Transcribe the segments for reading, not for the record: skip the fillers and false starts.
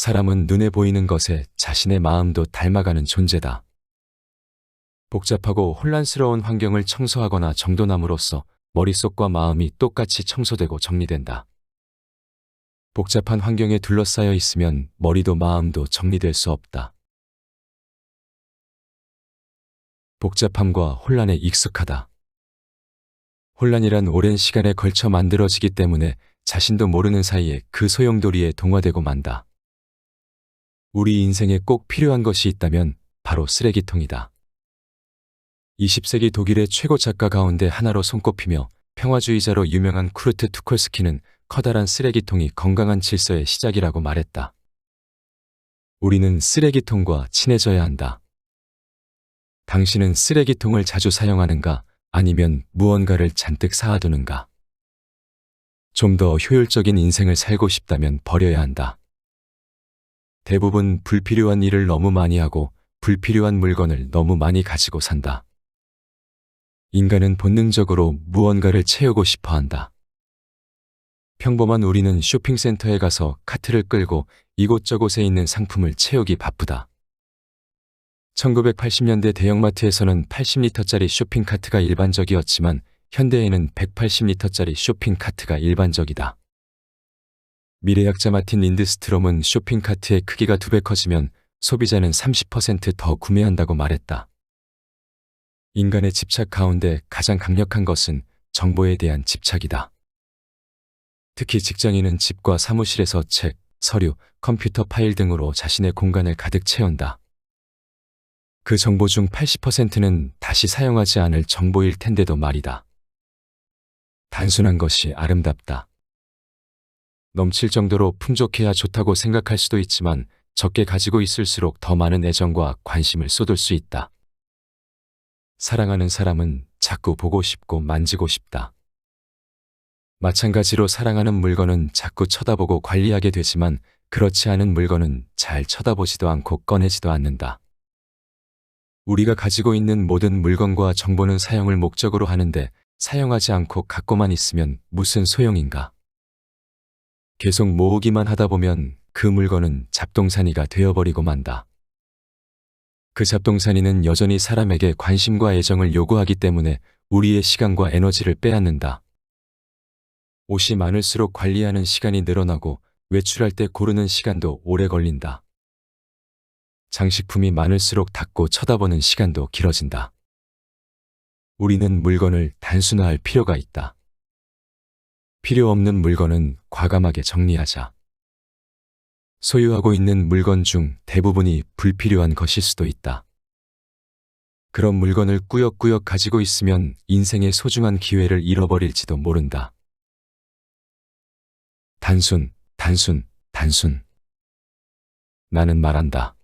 사람은 눈에 보이는 것에 자신의 마음도 닮아가는 존재다. 복잡하고 혼란스러운 환경을 청소하거나 정돈함으로써 머릿속과 마음이 똑같이 청소되고 정리된다. 복잡한 환경에 둘러싸여 있으면 머리도 마음도 정리될 수 없다. 복잡함과 혼란에 익숙하다. 혼란이란 오랜 시간에 걸쳐 만들어지기 때문에 자신도 모르는 사이에 그 소용돌이에 동화되고 만다. 우리 인생에 꼭 필요한 것이 있다면 바로 쓰레기통이다. 20세기 독일의 최고 작가 가운데 하나로 손꼽히며 평화주의자로 유명한 쿠르트 투콜스키는 커다란 쓰레기통이 건강한 질서의 시작이라고 말했다. 우리는 쓰레기통과 친해져야 한다. 당신은 쓰레기통을 자주 사용하는가? 아니면 무언가를 잔뜩 쌓아두는가? 좀 더 효율적인 인생을 살고 싶다면 버려야 한다. 대부분 불필요한 일을 너무 많이 하고 불필요한 물건을 너무 많이 가지고 산다. 인간은 본능적으로 무언가를 채우고 싶어 한다. 평범한 우리는 쇼핑센터에 가서 카트를 끌고 이곳저곳에 있는 상품을 채우기 바쁘다. 1980년대 대형마트에서는 80리터짜리 쇼핑카트가 일반적이었지만 현대에는 180리터짜리 쇼핑카트가 일반적이다. 미래학자 마틴 린드스트롬은 쇼핑카트의 크기가 2배 커지면 소비자는 30% 더 구매한다고 말했다. 인간의 집착 가운데 가장 강력한 것은 정보에 대한 집착이다. 특히 직장인은 집과 사무실에서 책, 서류, 컴퓨터 파일 등으로 자신의 공간을 가득 채운다. 그 정보 중 80%는 다시 사용하지 않을 정보일 텐데도 말이다. 단순한 것이 아름답다. 넘칠 정도로 풍족해야 좋다고 생각할 수도 있지만 적게 가지고 있을수록 더 많은 애정과 관심을 쏟을 수 있다. 사랑하는 사람은 자꾸 보고 싶고 만지고 싶다. 마찬가지로 사랑하는 물건은 자꾸 쳐다보고 관리하게 되지만 그렇지 않은 물건은 잘 쳐다보지도 않고 꺼내지도 않는다. 우리가 가지고 있는 모든 물건과 정보는 사용을 목적으로 하는데 사용하지 않고 갖고만 있으면 무슨 소용인가? 계속 모으기만 하다 보면 그 물건은 잡동사니가 되어버리고 만다. 그 잡동사니는 여전히 사람에게 관심과 애정을 요구하기 때문에 우리의 시간과 에너지를 빼앗는다. 옷이 많을수록 관리하는 시간이 늘어나고 외출할 때 고르는 시간도 오래 걸린다. 장식품이 많을수록 닦고 쳐다보는 시간도 길어진다. 우리는 물건을 단순화할 필요가 있다. 필요 없는 물건은 과감하게 정리하자. 소유하고 있는 물건 중 대부분이 불필요한 것일 수도 있다. 그런 물건을 꾸역꾸역 가지고 있으면 인생의 소중한 기회를 잃어버릴지도 모른다. 단순. 나는 말한다.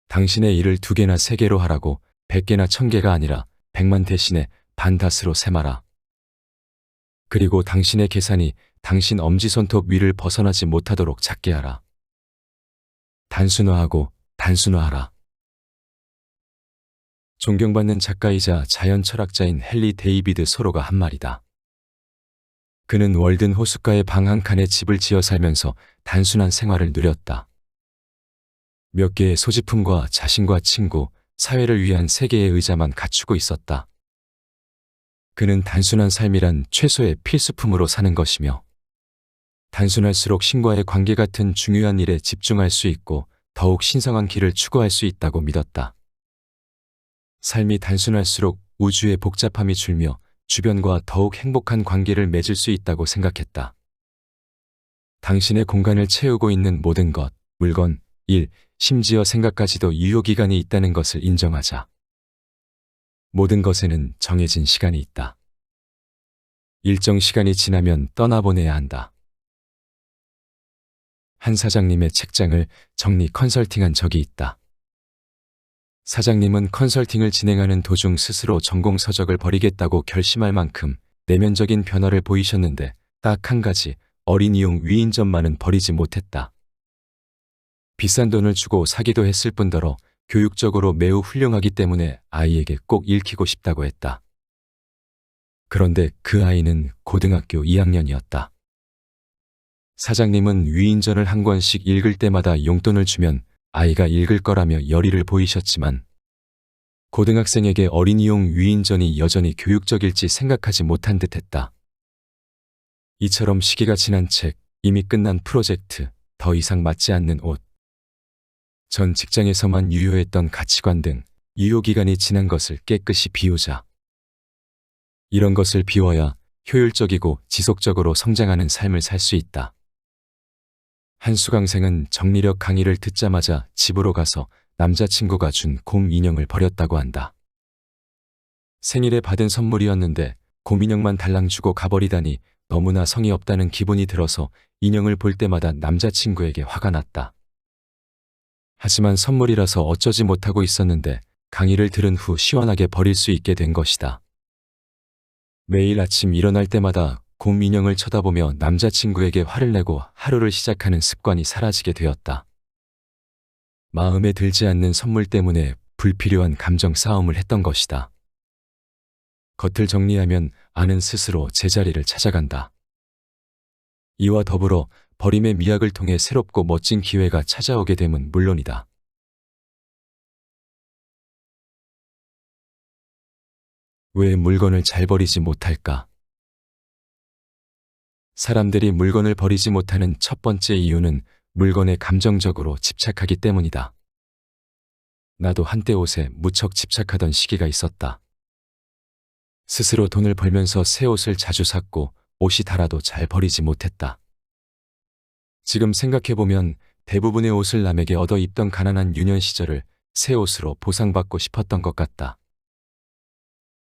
당신의 일을 2개나 3개로 하라고 100개나 1000개가 아니라 100만 대신에 반닷으로 세마라. 그리고 당신의 계산이 당신 엄지손톱 위를 벗어나지 못하도록 작게 하라. 단순화하라. 존경받는 작가이자 자연 철학자인 헨리 데이비드 소로가 한 말이다. 그는 월든 호숫가의 방 한 칸에 집을 지어 살면서 단순한 생활을 누렸다. 몇 개의 소지품과 자신과 친구, 사회를 위한 3개의 의자만 갖추고 있었다. 그는 단순한 삶이란 최소의 필수품으로 사는 것이며 단순할수록 신과의 관계 같은 중요한 일에 집중할 수 있고 더욱 신성한 길을 추구할 수 있다고 믿었다. 삶이 단순할수록 우주의 복잡함이 줄며 주변과 더욱 행복한 관계를 맺을 수 있다고 생각했다. 당신의 공간을 채우고 있는 모든 것, 물건, 일, 심지어 생각까지도 유효기간이 있다는 것을 인정하자. 모든 것에는 정해진 시간이 있다. 일정 시간이 지나면 떠나보내야 한다. 한 사장님의 책장을 정리 컨설팅한 적이 있다. 사장님은 컨설팅을 진행하는 도중 스스로 전공 서적을 버리겠다고 결심할 만큼 내면적인 변화를 보이셨는데 딱 한 가지 어린이용 위인전만은 버리지 못했다. 비싼 돈을 주고 사기도 했을 뿐더러 교육적으로 매우 훌륭하기 때문에 아이에게 꼭 읽히고 싶다고 했다. 그런데 그 아이는 고등학교 2학년이었다. 사장님은 위인전을 한 권씩 읽을 때마다 용돈을 주면 아이가 읽을 거라며 열의를 보이셨지만 고등학생에게 어린이용 위인전이 여전히 교육적일지 생각하지 못한 듯했다. 이처럼 시기가 지난 책, 이미 끝난 프로젝트, 더 이상 맞지 않는 옷, 전 직장에서만 유효했던 가치관 등 유효기간이 지난 것을 깨끗이 비우자. 이런 것을 비워야 효율적이고 지속적으로 성장하는 삶을 살 수 있다. 한 수강생은 정리력 강의를 듣자마자 집으로 가서 남자친구가 준 곰 인형을 버렸다고 한다. 생일에 받은 선물이었는데 곰 인형만 달랑 주고 가버리다니 너무나 성의 없다는 기분이 들어서 인형을 볼 때마다 남자친구에게 화가 났다. 하지만 선물이라서 어쩌지 못하고 있었는데 강의를 들은 후 시원하게 버릴 수 있게 된 것이다. 매일 아침 일어날 때마다 곰 인형을 쳐다보며 남자친구에게 화를 내고 하루를 시작하는 습관이 사라지게 되었다. 마음에 들지 않는 선물 때문에 불필요한 감정 싸움을 했던 것이다. 겉을 정리하면 아는 스스로 제자리를 찾아간다. 이와 더불어 버림의 미학을 통해 새롭고 멋진 기회가 찾아오게 됨은 물론이다. 왜 물건을 잘 버리지 못할까? 사람들이 물건을 버리지 못하는 첫 번째 이유는 물건에 감정적으로 집착하기 때문이다. 나도 한때 옷에 무척 집착하던 시기가 있었다. 스스로 돈을 벌면서 새 옷을 자주 샀고 옷이 닳아도 잘 버리지 못했다. 지금 생각해보면 대부분의 옷을 남에게 얻어 입던 가난한 유년 시절을 새 옷으로 보상받고 싶었던 것 같다.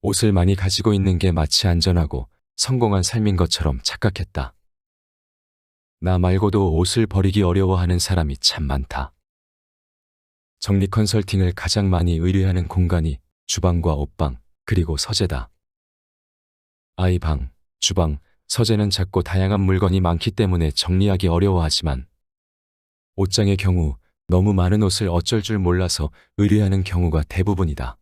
옷을 많이 가지고 있는 게 마치 안전하고 성공한 삶인 것처럼 착각했다. 나 말고도 옷을 버리기 어려워하는 사람이 참 많다. 정리 컨설팅을 가장 많이 의뢰하는 공간이 주방과 옷방, 그리고 서재다. 아이 방, 주방, 서재는 작고 다양한 물건이 많기 때문에 정리하기 어려워하지만 옷장의 경우 너무 많은 옷을 어쩔 줄 몰라서 의뢰하는 경우가 대부분이다.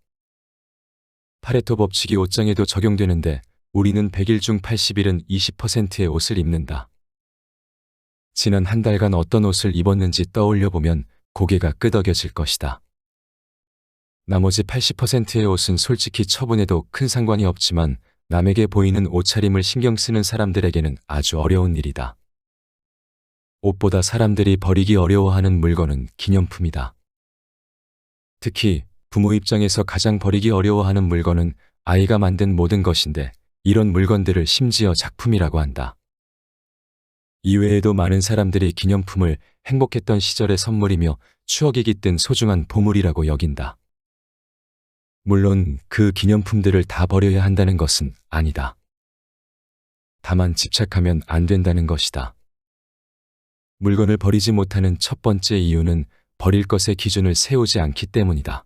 파레토 법칙이 옷장에도 적용되는데 우리는 100일 중 80일은 20%의 옷을 입는다. 지난 한 달간 어떤 옷을 입었는지 떠올려보면 고개가 끄덕여질 것이다. 나머지 80%의 옷은 솔직히 처분해도 큰 상관이 없지만 남에게 보이는 옷차림을 신경 쓰는 사람들에게는 아주 어려운 일이다. 옷보다 사람들이 버리기 어려워하는 물건은 기념품이다. 특히 부모 입장에서 가장 버리기 어려워하는 물건은 아이가 만든 모든 것인데 이런 물건들을 심지어 작품이라고 한다. 이외에도 많은 사람들이 기념품을 행복했던 시절의 선물이며 추억이 깃든 소중한 보물이라고 여긴다. 물론 그 기념품들을 다 버려야 한다는 것은 아니다. 다만 집착하면 안 된다는 것이다. 물건을 버리지 못하는 첫 번째 이유는 버릴 것의 기준을 세우지 않기 때문이다.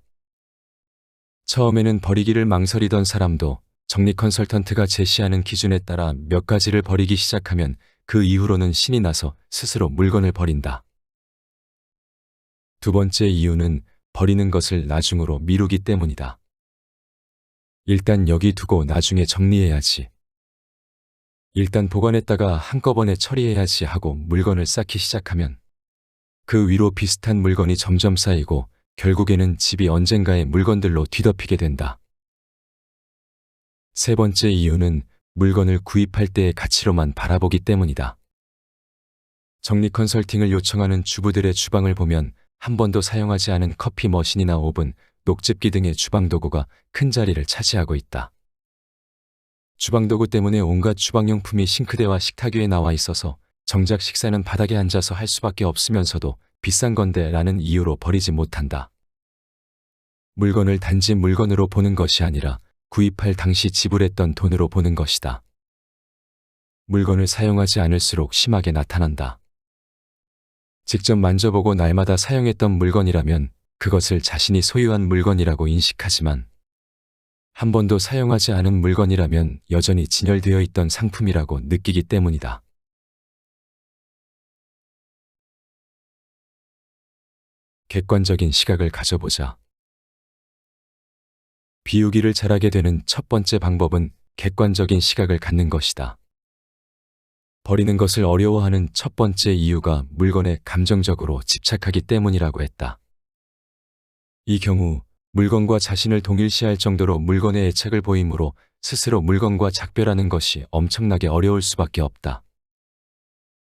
처음에는 버리기를 망설이던 사람도 정리 컨설턴트가 제시하는 기준에 따라 몇 가지를 버리기 시작하면 그 이후로는 신이 나서 스스로 물건을 버린다. 두 번째 이유는 버리는 것을 나중으로 미루기 때문이다. 일단 여기 두고 나중에 정리해야지. 일단 보관했다가 한꺼번에 처리해야지 하고 물건을 쌓기 시작하면 그 위로 비슷한 물건이 점점 쌓이고 결국에는 집이 언젠가의 물건들로 뒤덮이게 된다. 세 번째 이유는 물건을 구입할 때의 가치로만 바라보기 때문이다. 정리 컨설팅을 요청하는 주부들의 주방을 보면 한 번도 사용하지 않은 커피 머신이나 오븐, 녹즙기 등의 주방 도구가 큰 자리를 차지하고 있다. 주방 도구 때문에 온갖 주방용품이 싱크대와 식탁 위에 나와 있어서 정작 식사는 바닥에 앉아서 할 수밖에 없으면서도 비싼 건데 라는 이유로 버리지 못한다. 물건을 단지 물건으로 보는 것이 아니라 구입할 당시 지불했던 돈으로 보는 것이다. 물건을 사용하지 않을수록 심하게 나타난다. 직접 만져보고 날마다 사용했던 물건이라면 그것을 자신이 소유한 물건이라고 인식하지만 한 번도 사용하지 않은 물건이라면 여전히 진열되어 있던 상품이라고 느끼기 때문이다. 객관적인 시각을 가져보자. 비우기를 잘하게 되는 첫 번째 방법은 객관적인 시각을 갖는 것이다. 버리는 것을 어려워하는 첫 번째 이유가 물건에 감정적으로 집착하기 때문이라고 했다. 이 경우 물건과 자신을 동일시할 정도로 물건에 애착을 보이므로 스스로 물건과 작별하는 것이 엄청나게 어려울 수밖에 없다.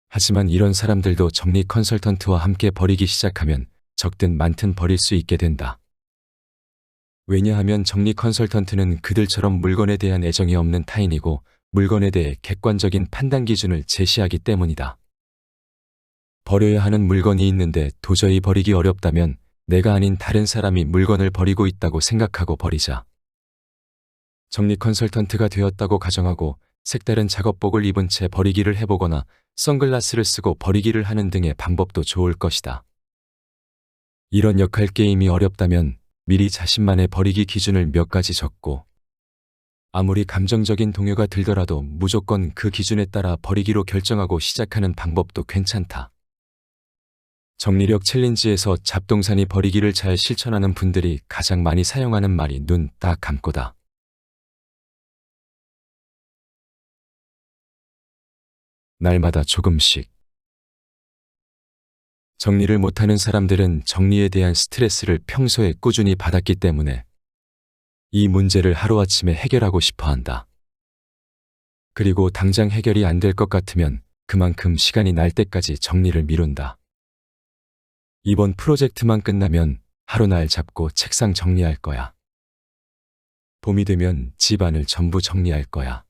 하지만 이런 사람들도 정리 컨설턴트와 함께 버리기 시작하면 적든 많든 버릴 수 있게 된다. 왜냐하면 정리 컨설턴트는 그들처럼 물건에 대한 애정이 없는 타인이고 물건에 대해 객관적인 판단 기준을 제시하기 때문이다. 버려야 하는 물건이 있는데 도저히 버리기 어렵다면 내가 아닌 다른 사람이 물건을 버리고 있다고 생각하고 버리자. 정리 컨설턴트가 되었다고 가정하고 색다른 작업복을 입은 채 버리기를 해보거나 선글라스를 쓰고 버리기를 하는 등의 방법도 좋을 것이다. 이런 역할 게임이 어렵다면 미리 자신만의 버리기 기준을 몇 가지 적고 아무리 감정적인 동요가 들더라도 무조건 그 기준에 따라 버리기로 결정하고 시작하는 방법도 괜찮다. 정리력 챌린지에서 잡동사니 버리기를 잘 실천하는 분들이 가장 많이 사용하는 말이 눈 딱 감고다. 날마다 조금씩. 정리를 못하는 사람들은 정리에 대한 스트레스를 평소에 꾸준히 받았기 때문에 이 문제를 하루아침에 해결하고 싶어 한다. 그리고 당장 해결이 안 될 것 같으면 그만큼 시간이 날 때까지 정리를 미룬다. 이번 프로젝트만 끝나면 하루 날 잡고 책상 정리할 거야. 봄이 되면 집안을 전부 정리할 거야.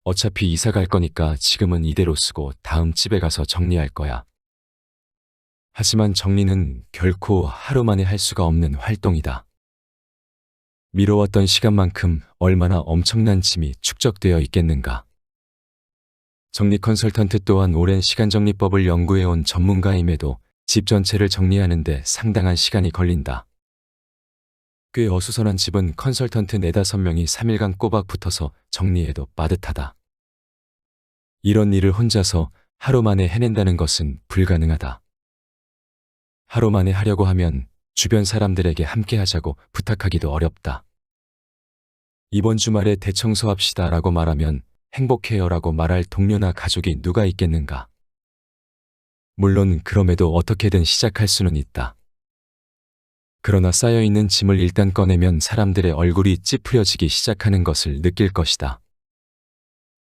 어차피 이사 갈 거니까 지금은 이대로 쓰고 다음 집에 가서 정리할 거야. 하지만 정리는 결코 하루 만에 할 수가 없는 활동이다. 미뤄왔던 시간만큼 얼마나 엄청난 짐이 축적되어 있겠는가. 정리 컨설턴트 또한 오랜 시간 정리법을 연구해온 전문가임에도 집 전체를 정리하는데 상당한 시간이 걸린다. 꽤 어수선한 집은 컨설턴트 4~5명이 3일간 꼬박 붙어서 정리해도 빠듯하다. 이런 일을 혼자서 하루 만에 해낸다는 것은 불가능하다. 하루 만에 하려고 하면 주변 사람들에게 함께 하자고 부탁하기도 어렵다. 이번 주말에 대청소합시다 라고 말하면 행복해요 라고 말할 동료나 가족이 누가 있겠는가. 물론 그럼에도 어떻게든 시작할 수는 있다. 그러나 쌓여있는 짐을 일단 꺼내면 사람들의 얼굴이 찌푸려지기 시작하는 것을 느낄 것이다.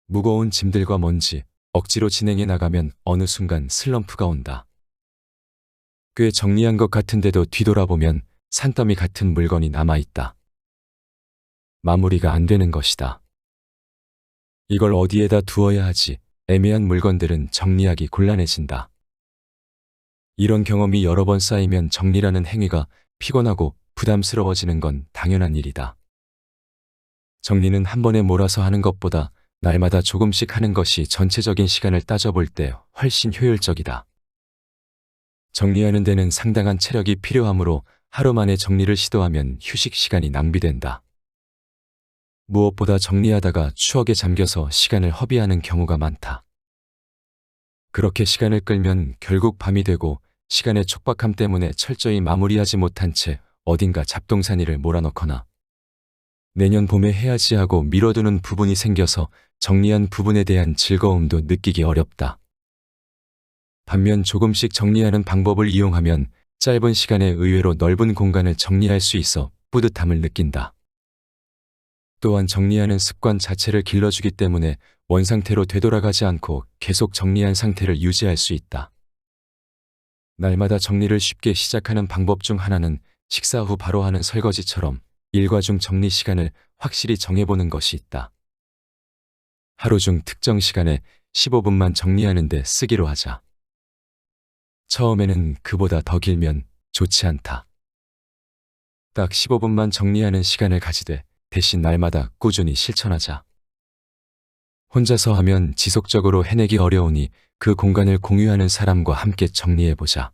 무거운 짐들과 먼지, 억지로 진행해 나가면 어느 순간 슬럼프가 온다. 꽤 정리한 것 같은데도 뒤돌아보면 산더미 같은 물건이 남아있다. 마무리가 안 되는 것이다. 이걸 어디에다 두어야 하지 애매한 물건들은 정리하기 곤란해진다. 이런 경험이 여러 번 쌓이면 정리라는 행위가 피곤하고 부담스러워지는 건 당연한 일이다. 정리는 한 번에 몰아서 하는 것보다 날마다 조금씩 하는 것이 전체적인 시간을 따져볼 때 훨씬 효율적이다. 정리하는 데는 상당한 체력이 필요하므로 하루 만에 정리를 시도하면 휴식 시간이 낭비된다. 무엇보다 정리하다가 추억에 잠겨서 시간을 허비하는 경우가 많다. 그렇게 시간을 끌면 결국 밤이 되고 시간의 촉박함 때문에 철저히 마무리하지 못한 채 어딘가 잡동사니를 몰아넣거나 내년 봄에 해야지 하고 미뤄두는 부분이 생겨서 정리한 부분에 대한 즐거움도 느끼기 어렵다. 반면 조금씩 정리하는 방법을 이용하면 짧은 시간에 의외로 넓은 공간을 정리할 수 있어 뿌듯함을 느낀다. 또한 정리하는 습관 자체를 길러주기 때문에 원상태로 되돌아가지 않고 계속 정리한 상태를 유지할 수 있다. 날마다 정리를 쉽게 시작하는 방법 중 하나는 식사 후 바로 하는 설거지처럼 일과 중 정리 시간을 확실히 정해보는 것이 있다. 하루 중 특정 시간에 15분만 정리하는 데 쓰기로 하자. 처음에는 그보다 더 길면 좋지 않다. 딱 15분만 정리하는 시간을 가지되 대신 날마다 꾸준히 실천하자. 혼자서 하면 지속적으로 해내기 어려우니 그 공간을 공유하는 사람과 함께 정리해보자.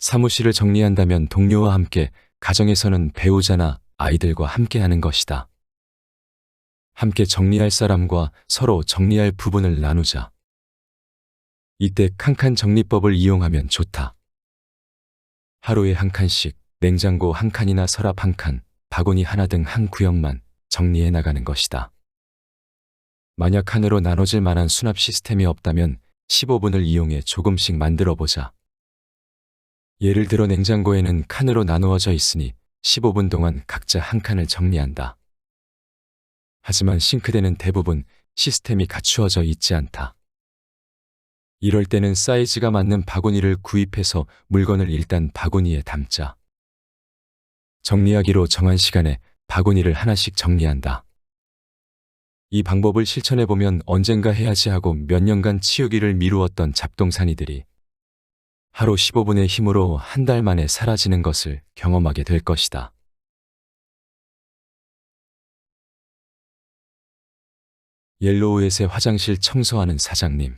사무실을 정리한다면 동료와 함께, 가정에서는 배우자나 아이들과 함께 하는 것이다. 함께 정리할 사람과 서로 정리할 부분을 나누자. 이때 칸칸 정리법을 이용하면 좋다. 하루에 한 칸씩 냉장고 한 칸이나 서랍 한 칸, 바구니 하나 등 한 구역만 정리해 나가는 것이다. 만약 칸으로 나눠질 만한 수납 시스템이 없다면 15분을 이용해 조금씩 만들어 보자. 예를 들어 냉장고에는 칸으로 나누어져 있으니 15분 동안 각자 한 칸을 정리한다. 하지만 싱크대는 대부분 시스템이 갖추어져 있지 않다. 이럴 때는 사이즈가 맞는 바구니를 구입해서 물건을 일단 바구니에 담자. 정리하기로 정한 시간에 바구니를 하나씩 정리한다. 이 방법을 실천해보면 언젠가 해야지 하고 몇 년간 치우기를 미루었던 잡동사니들이 하루 15분의 힘으로 한 달 만에 사라지는 것을 경험하게 될 것이다. 옐로우햇의 화장실 청소하는 사장님.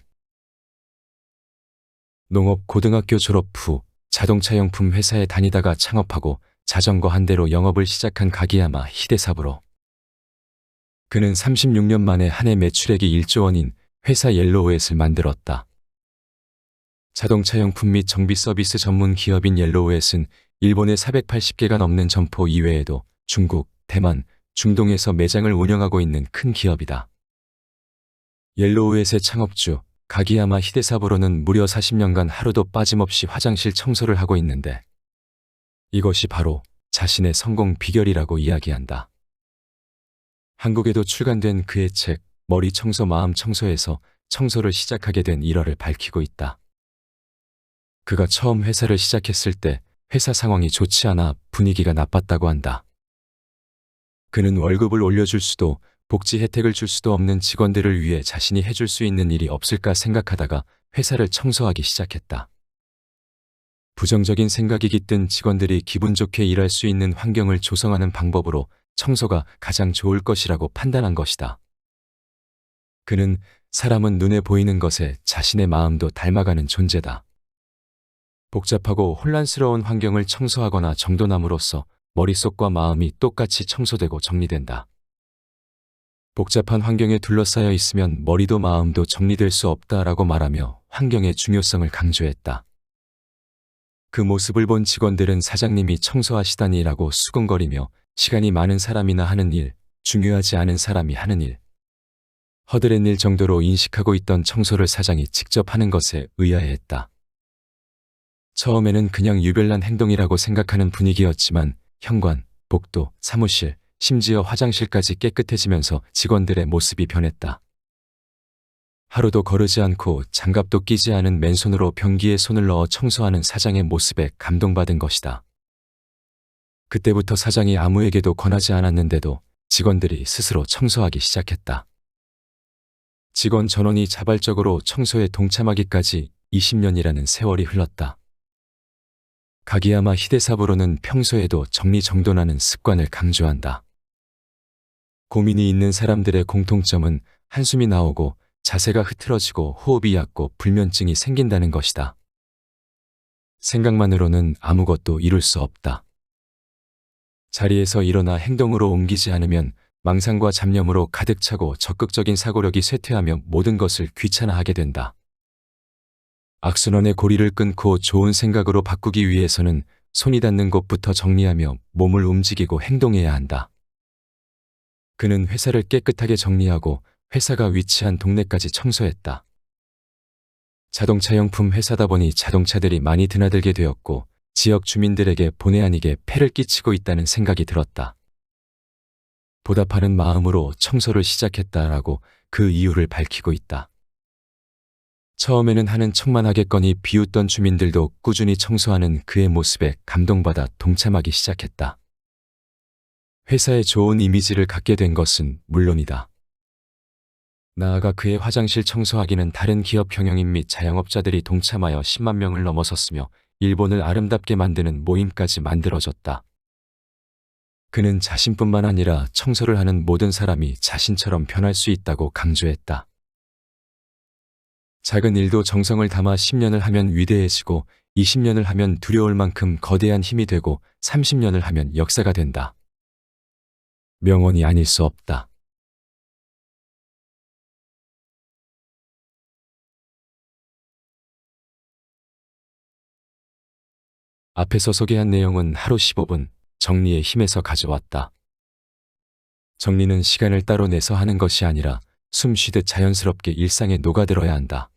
농업 고등학교 졸업 후 자동차용품 회사에 다니다가 창업하고 자전거 한 대로 영업을 시작한 가기야마 히데사부로. 그는 36년 만에 한 해 매출액이 1조 원인 회사 옐로우햇을 만들었다. 자동차용품 및 정비 서비스 전문 기업인 옐로우햇은 일본의 480개가 넘는 점포 이외에도 중국, 대만, 중동에서 매장을 운영하고 있는 큰 기업이다. 옐로우햇의 창업주 가기야마 히데사부로는 무려 40년간 하루도 빠짐없이 화장실 청소를 하고 있는데 이것이 바로 자신의 성공 비결이라고 이야기한다. 한국에도 출간된 그의 책 머리 청소 마음 청소에서 청소를 시작하게 된 일화를 밝히고 있다. 그가 처음 회사를 시작했을 때 회사 상황이 좋지 않아 분위기가 나빴다고 한다. 그는 월급을 올려줄 수도 복지 혜택을 줄 수도 없는 직원들을 위해 자신이 해줄 수 있는 일이 없을까 생각하다가 회사를 청소하기 시작했다. 부정적인 생각이 깃든 직원들이 기분 좋게 일할 수 있는 환경을 조성하는 방법으로 청소가 가장 좋을 것이라고 판단한 것이다. 그는 사람은 눈에 보이는 것에 자신의 마음도 닮아가는 존재다. 복잡하고 혼란스러운 환경을 청소하거나 정돈함으로써 머릿속과 마음이 똑같이 청소되고 정리된다. 복잡한 환경에 둘러싸여 있으면 머리도 마음도 정리될 수 없다라고 말하며 환경의 중요성을 강조했다. 그 모습을 본 직원들은 사장님이 청소하시다니라고 수근거리며 시간이 많은 사람이나 하는 일, 중요하지 않은 사람이 하는 일, 허드렛 일 정도로 인식하고 있던 청소를 사장이 직접 하는 것에 의아해했다. 처음에는 그냥 유별난 행동이라고 생각하는 분위기였지만 현관, 복도, 사무실, 심지어 화장실까지 깨끗해지면서 직원들의 모습이 변했다. 하루도 거르지 않고 장갑도 끼지 않은 맨손으로 변기에 손을 넣어 청소하는 사장의 모습에 감동받은 것이다. 그때부터 사장이 아무에게도 권하지 않았는데도 직원들이 스스로 청소하기 시작했다. 직원 전원이 자발적으로 청소에 동참하기까지 20년이라는 세월이 흘렀다. 가기야마 히데사부로는 평소에도 정리정돈하는 습관을 강조한다. 고민이 있는 사람들의 공통점은 한숨이 나오고 자세가 흐트러지고 호흡이 얕고 불면증이 생긴다는 것이다. 생각만으로는 아무것도 이룰 수 없다. 자리에서 일어나 행동으로 옮기지 않으면 망상과 잡념으로 가득 차고 적극적인 사고력이 쇠퇴하며 모든 것을 귀찮아하게 된다. 악순환의 고리를 끊고 좋은 생각으로 바꾸기 위해서는 손이 닿는 곳부터 정리하며 몸을 움직이고 행동해야 한다. 그는 회사를 깨끗하게 정리하고 회사가 위치한 동네까지 청소했다. 자동차용품 회사다 보니 자동차들이 많이 드나들게 되었고 지역 주민들에게 본의 아니게 폐를 끼치고 있다는 생각이 들었다. 보답하는 마음으로 청소를 시작했다라고 그 이유를 밝히고 있다. 처음에는 하는 척만 하겠거니 비웃던 주민들도 꾸준히 청소하는 그의 모습에 감동받아 동참하기 시작했다. 회사에 좋은 이미지를 갖게 된 것은 물론이다. 나아가 그의 화장실 청소하기는 다른 기업 경영인 및 자영업자들이 동참하여 10만 명을 넘어섰으며 일본을 아름답게 만드는 모임까지 만들어졌다. 그는 자신뿐만 아니라 청소를 하는 모든 사람이 자신처럼 변할 수 있다고 강조했다. 작은 일도 정성을 담아 10년을 하면 위대해지고 20년을 하면 두려울 만큼 거대한 힘이 되고 30년을 하면 역사가 된다. 명언이 아닐 수 없다. 앞에서 소개한 내용은 하루 15분 정리의 힘에서 가져왔다. 정리는 시간을 따로 내서 하는 것이 아니라 숨 쉬듯 자연스럽게 일상에 녹아들어야 한다.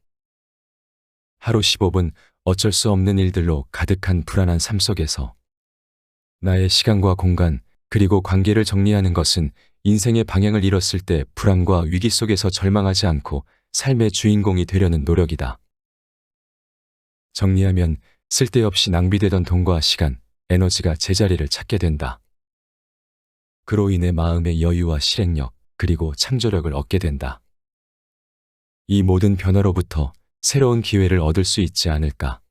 하루 15분 어쩔 수 없는 일들로 가득한 불안한 삶 속에서 나의 시간과 공간, 그리고 관계를 정리하는 것은 인생의 방향을 잃었을 때 불안과 위기 속에서 절망하지 않고 삶의 주인공이 되려는 노력이다. 정리하면 쓸데없이 낭비되던 돈과 시간, 에너지가 제자리를 찾게 된다. 그로 인해 마음의 여유와 실행력, 그리고 창조력을 얻게 된다. 이 모든 변화로부터 새로운 기회를 얻을 수 있지 않을까.